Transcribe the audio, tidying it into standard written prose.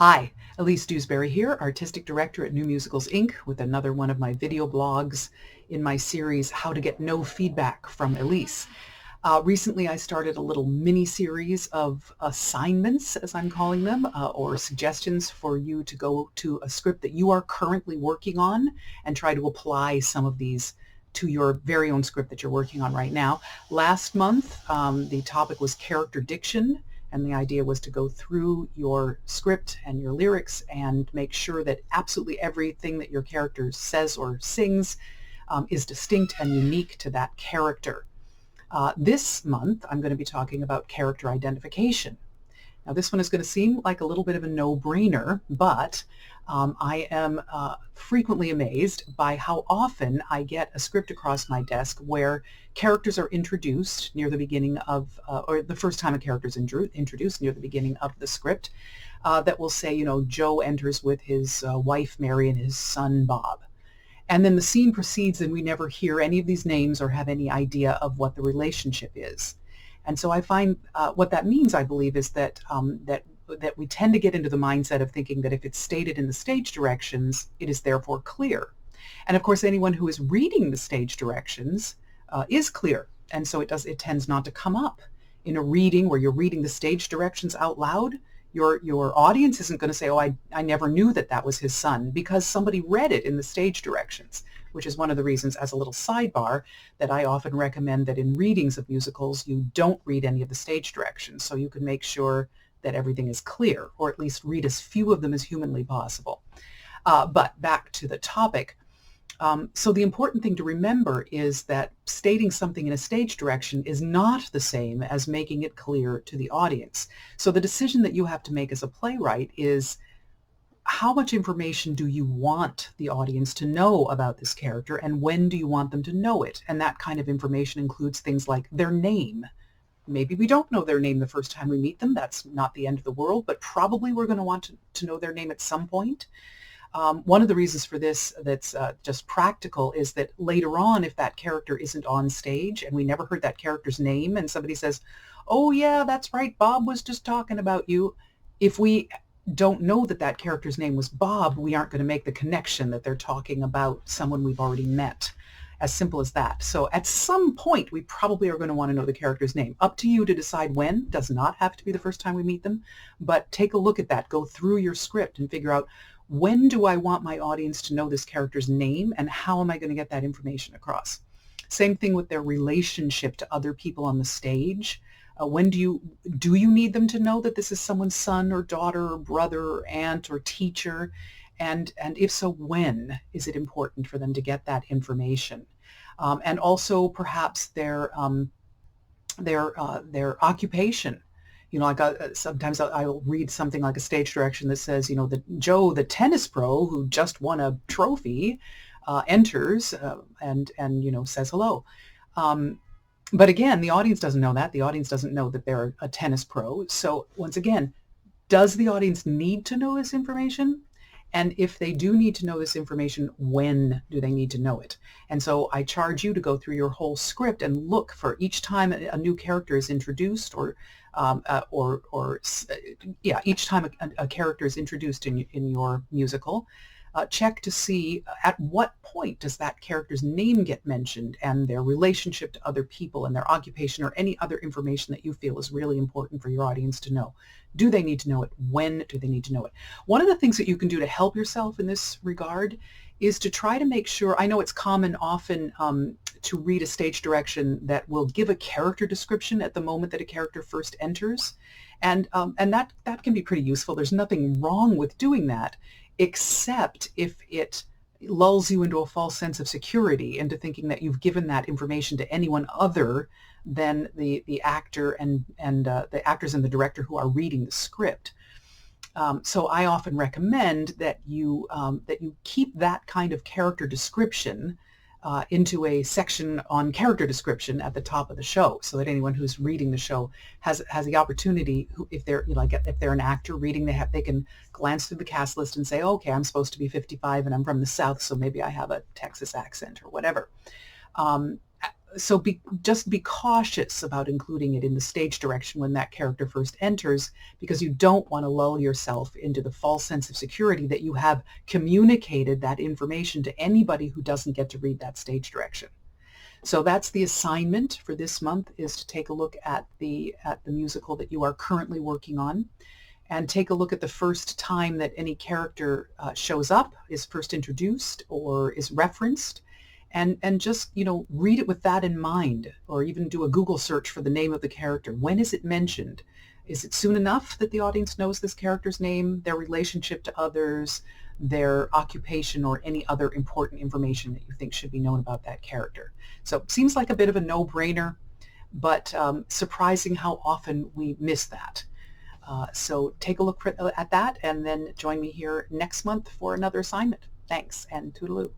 Hi, Elise Dewsberry here, Artistic Director at New Musicals Inc., with another one of my video blogs in my series, How to Get No Feedback from Elise. Recently, I started a little mini-series of assignments, as I'm calling them, or suggestions for you to go to a script that you are currently working on and try to apply some of these to your very own script that you're working on right now. Last month, the topic was character diction, and the idea was to go through your script and your lyrics and make sure that absolutely everything that your character says or sings is distinct and unique to that character. This month, I'm going to be talking about character identification. Now, this one is going to seem like a little bit of a no-brainer, but I am frequently amazed by how often I get a script across my desk where characters are introduced near the beginning of, or the first time a character is introduced near the beginning of the script, that will say, you know, Joe enters with his wife Mary and his son Bob. And then the scene proceeds and we never hear any of these names or have any idea of what the relationship is. And so I find what that means, I believe, is that that we tend to get into the mindset of thinking that if it's stated in the stage directions, it is therefore clear. And of course, anyone who is reading the stage directions is clear. And so it tends not to come up. In a reading where you're reading the stage directions out loud, your audience isn't going to say, oh, I never knew that that was his son, because somebody read it in the stage directions, which is one of the reasons, as a little sidebar, that I often recommend that in readings of musicals, you don't read any of the stage directions, so you can make sure that everything is clear, or at least read as few of them as humanly possible. But back to the topic. So the important thing to remember is that stating something in a stage direction is not the same as making it clear to the audience. So the decision that you have to make as a playwright is, how much information do you want the audience to know about this character, and when do you want them to know it? And that kind of information includes things like their name. Maybe we don't know their name the first time we meet them. That's not the end of the world, but probably we're going to want to know their name at some point. One of the reasons for this that's just practical is that later on, if that character isn't on stage and we never heard that character's name and somebody says, oh yeah, that's right, Bob was just talking about you. If we don't know that that character's name was Bob, we aren't going to make the connection that they're talking about someone we've already met. As simple as that. So at some point, we probably are going to want to know the character's name. Up to you to decide when. Does not have to be the first time we meet them, but take a look at that. Go through your script and figure out, when do I want my audience to know this character's name, and how am I going to get that information across? Same thing with their relationship to other people on the stage. When do you need them to know that this is someone's son or daughter or brother or aunt or teacher? And if so, when is it important for them to get that information? And also perhaps their occupation. You know, like sometimes I'll read something like a stage direction that says, you know, that Joe, the tennis pro who just won a trophy, enters and you know, says hello. But again, the audience doesn't know that. The audience doesn't know that they're a tennis pro. So once again, does the audience need to know this information? And if they do need to know this information, when do they need to know it? And so I charge you to go through your whole script and look for each time a new character is introduced, each time a character is introduced in your musical, check to see at what point does that character's name get mentioned, and their relationship to other people and their occupation, or any other information that you feel is really important for your audience to know. Do they need to know it? When do they need to know it? One of the things that you can do to help yourself in this regard is to try to make sure, I know it's common often to read a stage direction that will give a character description at the moment that a character first enters. And that can be pretty useful. There's nothing wrong with doing that, except if it lulls you into a false sense of security, into thinking that you've given that information to anyone other than the actor and the actors and the director who are reading the script. So I often recommend that you keep that kind of character description into a section on character description at the top of the show, so that anyone who's reading the show has the opportunity, if they're if they're an actor reading, they can glance through the cast list and say, okay, I'm supposed to be 55 and I'm from the South, so maybe I have a Texas accent or whatever. So just be cautious about including it in the stage direction when that character first enters, because you don't want to lull yourself into the false sense of security that you have communicated that information to anybody who doesn't get to read that stage direction. So that's the assignment for this month, is to take a look at the musical that you are currently working on, and take a look at the first time that any character shows up, is first introduced or is referenced, and just, read it with that in mind, or even do a Google search for the name of the character. When is it mentioned? Is it soon enough that the audience knows this character's name, their relationship to others, their occupation, or any other important information that you think should be known about that character? So it seems like a bit of a no-brainer, but surprising how often we miss that. So take a look at that, and then join me here next month for another assignment. Thanks, and toodaloo.